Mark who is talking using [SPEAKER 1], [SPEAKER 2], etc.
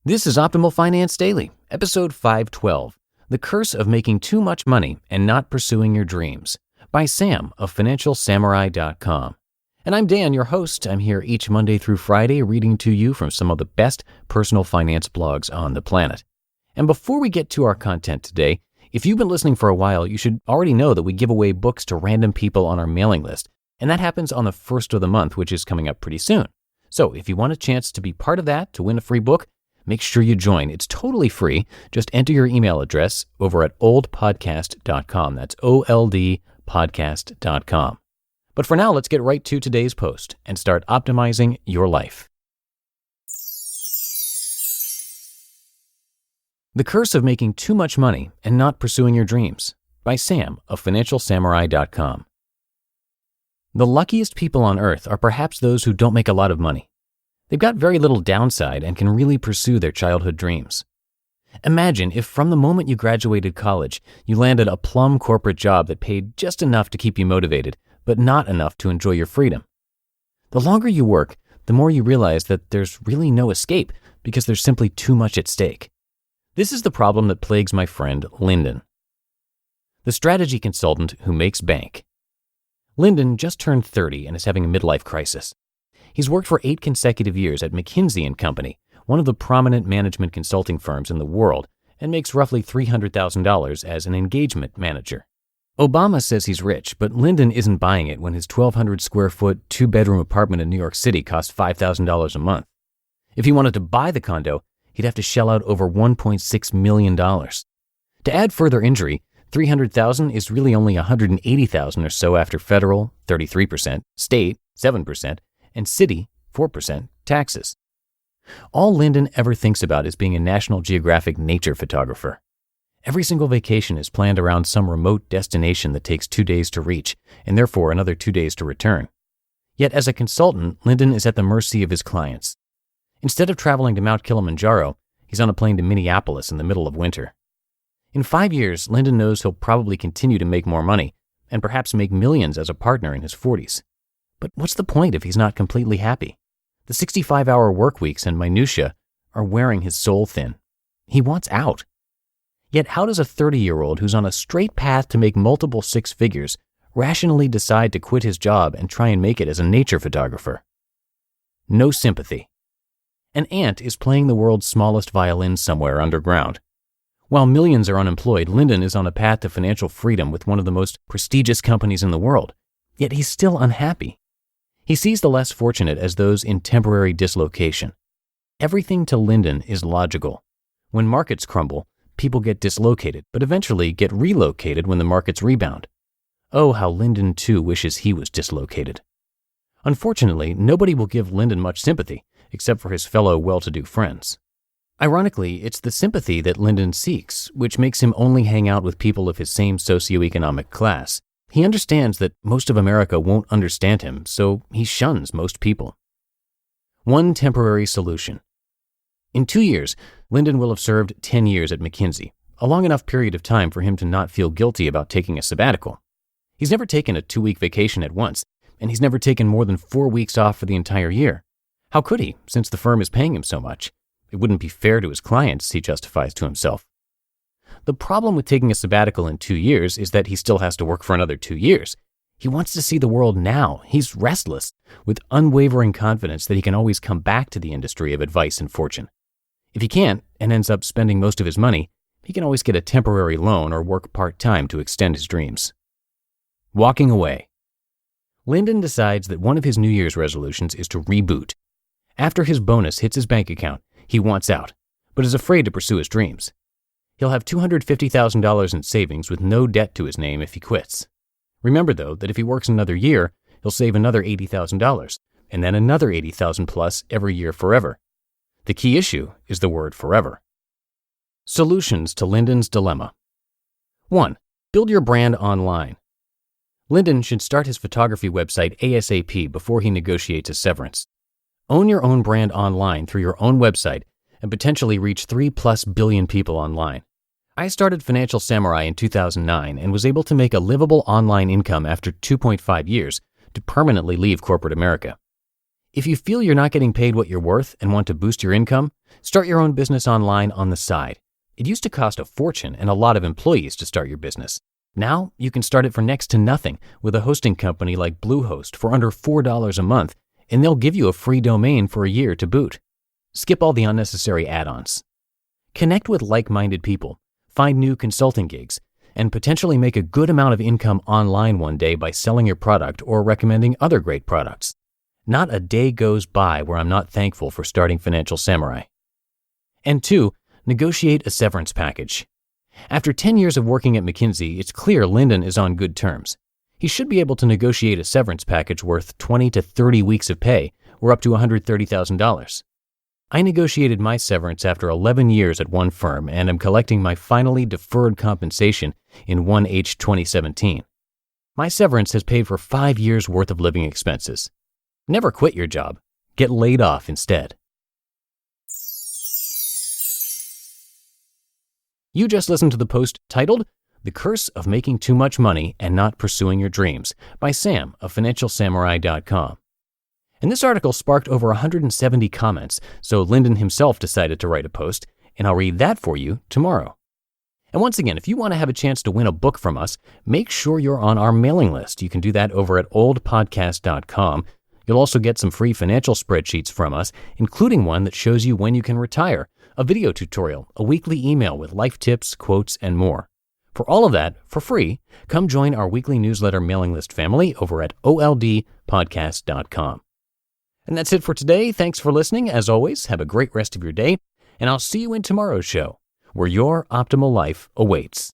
[SPEAKER 1] This is Optimal Finance Daily, episode 512, The Curse of Making Too Much Money and Not Pursuing Your Dreams, by Sam of FinancialSamurai.com. And I'm Dan, your host. I'm here each Monday through Friday reading to you from some of the best personal finance blogs on the planet. And before we get to our content today, if you've been listening for a while, you should already know that we give away books to random people on our mailing list, and that happens on the first of the month, which is coming up pretty soon. So if you want a chance to be part of that, to win a free book, make sure you join. It's totally free. Just enter your email address over at oldpodcast.com. That's oldpodcast.com. But for now, let's get right to today's post and start optimizing your life. The Curse of Making Too Much Money and Not Pursuing Your Dreams, by Sam of FinancialSamurai.com. The luckiest people on earth are perhaps those who don't make a lot of money. They've got very little downside and can really pursue their childhood dreams. Imagine if from the moment you graduated college, you landed a plum corporate job that paid just enough to keep you motivated, but not enough to enjoy your freedom. The longer you work, the more you realize that there's really no escape because there's simply too much at stake. This is the problem that plagues my friend Lyndon, the strategy consultant who makes bank. Lyndon just turned 30 and is having a midlife crisis. He's worked for 8 consecutive years at McKinsey & Company, one of the prominent management consulting firms in the world, and makes roughly $300,000 as an engagement manager. Obama says he's rich, but Lyndon isn't buying it when his 1,200 square foot, 2-bedroom apartment in New York City costs $5,000 a month. If he wanted to buy the condo, he'd have to shell out over $1.6 million. To add further injury, $300,000 is really only $180,000 or so after federal, 33%, state, 7%, and city, 4%, taxes. All Lyndon ever thinks about is being a National Geographic nature photographer. Every single vacation is planned around some remote destination that takes 2 days to reach, and therefore another 2 days to return. Yet as a consultant, Lyndon is at the mercy of his clients. Instead of traveling to Mount Kilimanjaro, he's on a plane to Minneapolis in the middle of winter. In 5 years, Lyndon knows he'll probably continue to make more money, and perhaps make millions as a partner in his 40s. But what's the point if he's not completely happy? The 65-hour work weeks and minutiae are wearing his soul thin. He wants out. Yet how does a 30-year-old who's on a straight path to make multiple 6 figures rationally decide to quit his job and try and make it as a nature photographer? No sympathy. An ant is playing the world's smallest violin somewhere underground. While millions are unemployed, Lyndon is on a path to financial freedom with one of the most prestigious companies in the world. Yet he's still unhappy. He sees the less fortunate as those in temporary dislocation. Everything to Lyndon is logical. When markets crumble, people get dislocated, but eventually get relocated when the markets rebound. Oh, how Lyndon too wishes he was dislocated. Unfortunately, nobody will give Lyndon much sympathy, except for his fellow well-to-do friends. Ironically, it's the sympathy that Lyndon seeks, which makes him only hang out with people of his same socioeconomic class. He understands that most of America won't understand him, so he shuns most people. One temporary solution. In 2 years, Lyndon will have served 10 years at McKinsey, a long enough period of time for him to not feel guilty about taking a sabbatical. He's never taken a 2-week vacation at once, and he's never taken more than 4 weeks off for the entire year. How could he, since the firm is paying him so much? It wouldn't be fair to his clients, he justifies to himself. The problem with taking a sabbatical in 2 years is that he still has to work for another 2 years. He wants to see the world now. He's restless, with unwavering confidence that he can always come back to the industry of advice and fortune. If he can't, and ends up spending most of his money, he can always get a temporary loan or work part-time to extend his dreams. Walking away. Lyndon decides that one of his New Year's resolutions is to reboot. After his bonus hits his bank account, he wants out, but is afraid to pursue his dreams. He'll have $250,000 in savings with no debt to his name if he quits. Remember, though, that if he works another year, he'll save another $80,000, and then another $80,000 plus every year forever. The key issue is the word forever. Solutions to Lyndon's dilemma. 1. Build your brand online. Lyndon should start his photography website ASAP before he negotiates a severance. Own your own brand online through your own website and potentially reach 3+ billion people online. I started Financial Samurai in 2009 and was able to make a livable online income after 2.5 years to permanently leave corporate America. If you feel you're not getting paid what you're worth and want to boost your income, start your own business online on the side. It used to cost a fortune and a lot of employees to start your business. Now you can start it for next to nothing with a hosting company like Bluehost for under $4 a month, and they'll give you a free domain for a year to boot. Skip all the unnecessary add-ons. Connect with like-minded people, find new consulting gigs, and potentially make a good amount of income online one day by selling your product or recommending other great products. Not a day goes by where I'm not thankful for starting Financial Samurai. And 2, negotiate a severance package. After 10 years of working at McKinsey, it's clear Lyndon is on good terms. He should be able to negotiate a severance package worth 20 to 30 weeks of pay, or up to $130,000. I negotiated my severance after 11 years at one firm and am collecting my finally deferred compensation in 1H 2017. My severance has paid for 5 years' worth of living expenses. Never quit your job. Get laid off instead. You just listened to the post titled, "The Curse of Making Too Much Money and Not Pursuing Your Dreams" by Sam of FinancialSamurai.com. And this article sparked over 170 comments, so Lyndon himself decided to write a post, and I'll read that for you tomorrow. And once again, if you want to have a chance to win a book from us, make sure you're on our mailing list. You can do that over at oldpodcast.com. You'll also get some free financial spreadsheets from us, including one that shows you when you can retire, a video tutorial, a weekly email with life tips, quotes, and more. For all of that, for free, come join our weekly newsletter mailing list family over at oldpodcast.com. And that's it for today. Thanks for listening. As always, have a great rest of your day, and I'll see you in tomorrow's show, where your optimal life awaits.